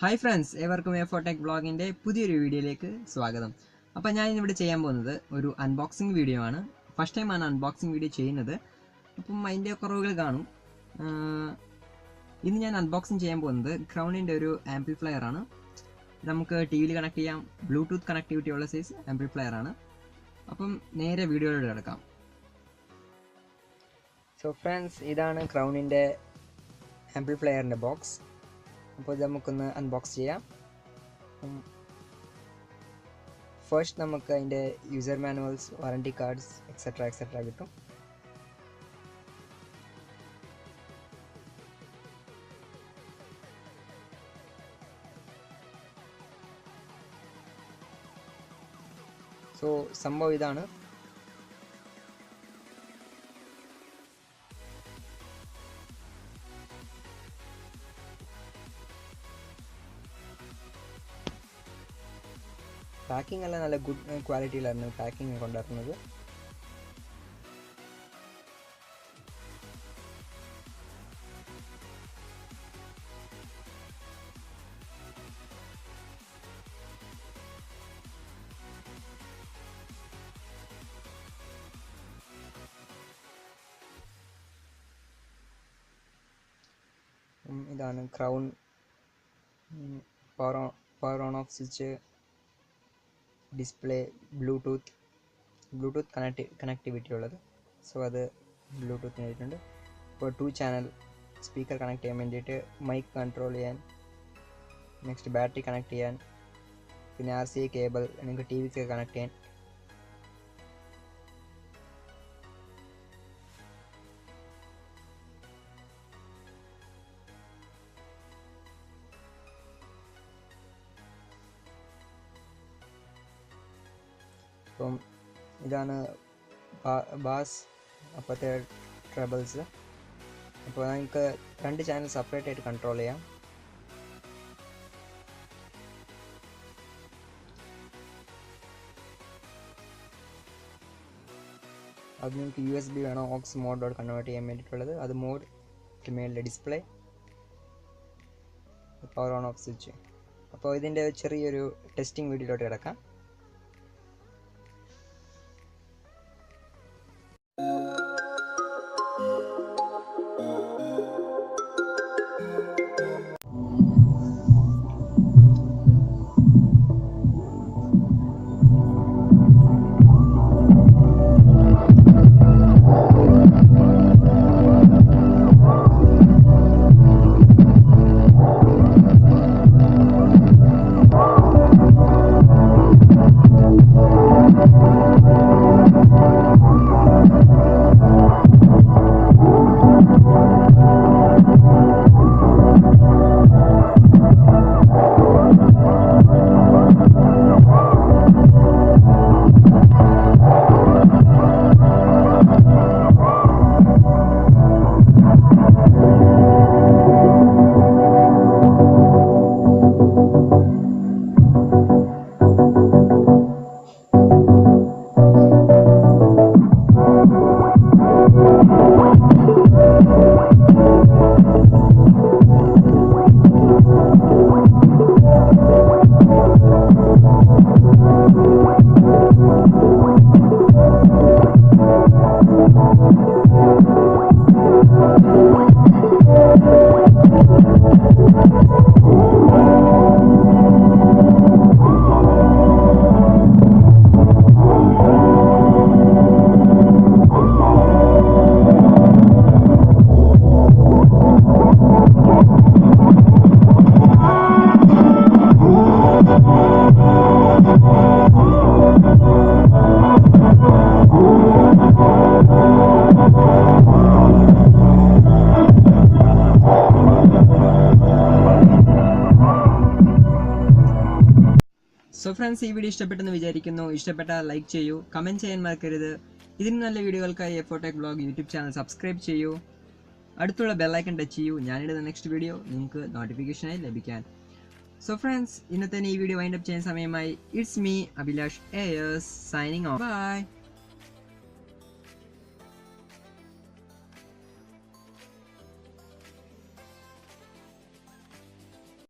Hi friends, everyone A4Tech vlog in the പുതിയൊരു വീഡിയോയിലേക്ക് സ്വാഗതം. അപ്പോൾ ഞാൻ ഇന്നിവിടെ ചെയ്യാൻ പോകുന്നത് ഒരു അൺബോക്സിംഗ് വീഡിയോ ആണ്. ഫസ്റ്റ് ടൈം ആണ് അൺബോക്സിംഗ് വീഡിയോ ചെയ്യുന്നത്. അപ്പം അതിന്റെ കുറവുകൾ കാണും. ഇന്ന് ഞാൻ അൺബോക്സിംഗ് ചെയ്യാൻ പോകുന്നത് ക്രൗണിന്റെ ഒരു ആംപ്ലിഫയർ ആണ്. നമുക്ക് ടിവിയിൽ കണക്ട് ചെയ്യാം, ബ്ലൂടൂത്ത് കണക്ടിവിറ്റി ഉള്ള സൈസ് ആംപ്ലിഫയർ ആണ്. അപ്പം നേരെ വീഡിയോയിലോട്ട് കിടക്കാം. സോ ഫ്രണ്ട്സ്, ഇതാണ് ക്രൗണിന്റെ ആംപ്ലിഫയറിന്റെ ബോക്സ്. അപ്പോൾ നമുക്കൊന്ന് അൺബോക്സ് ചെയ്യാം. ഫസ്റ്റ് നമുക്ക് അതിൻ്റെ user manuals, warranty cards etcetera കിട്ടും. സോ സംഭവം ഇതാണ്. പാക്കിംഗ് എല്ലാം നല്ല ഗുഡ് ക്വാളിറ്റിയിലായിരുന്നു പാക്കിംഗ് കൊണ്ടുവരുന്നത്. ഇതാണ് crown power on off switch, display, Bluetooth connectivity ഉള്ളത്. സോ അത് ബ്ലൂടൂത്തിന് ആയിട്ടുണ്ട്. ഇപ്പോൾ 2 ചാനൽ സ്പീക്കർ കണക്ട് ചെയ്യാൻ വേണ്ടിയിട്ട്, മൈക്ക് കൺട്രോൾ ചെയ്യാൻ, നെക്സ്റ്റ് ബാറ്ററി കണക്ട് ചെയ്യാൻ, പിന്നെ RCA കേബിൾ നിങ്ങൾക്ക് ടി വിക്ക് കണക്ട് ചെയ്യാൻ. അപ്പം ഇതാണ് ബാസ്, അപ്പോഴത്തെ ട്രബിൾസ്. അപ്പോൾ നമുക്ക് 2 ചാനൽ സെപ്പറേറ്റ് ആയിട്ട് കൺട്രോൾ ചെയ്യാം. അത് നിങ്ങൾക്ക് USB വേണോ ഓക്സ് മോഡോട് കൺവേർട്ട് ചെയ്യാൻ വേണ്ടിയിട്ടുള്ളത്. അത് മോഡ്, മേളിലെ display, power on off switch. അപ്പോൾ ഇതിൻ്റെ ചെറിയൊരു ടെസ്റ്റിംഗ് വീഡിയോയിലോട്ട് കിടക്കാം. സോ ഫ്രണ്ട്സ്, ഈ വീഡിയോ ഇഷ്ടപ്പെട്ടെന്ന് വിചാരിക്കുന്നു. ഇഷ്ടപ്പെട്ടാൽ ലൈക്ക് ചെയ്യൂ, കമൻറ്റ് ചെയ്യാൻ മറക്കരുത്. ഇതിന് നല്ല വീഡിയോകൾക്കായി A4Tech vlog YouTube channel subscribe ചെയ്യൂ. അടുത്തുള്ള ബെല്ലൈക്കൺ ടച്ച് ചെയ്യൂ. ഞാനിടുന്ന നെക്സ്റ്റ് വീഡിയോ നിങ്ങൾക്ക് നോട്ടിഫിക്കേഷനായി ലഭിക്കാൻ. സോ ഫ്രണ്ട്സ്, ഇന്നത്തെ ഈ വീഡിയോ വൈൻഡപ്പ് ചെയ്യാൻ സമയമായി. It's me Abhilash AS signing off. By.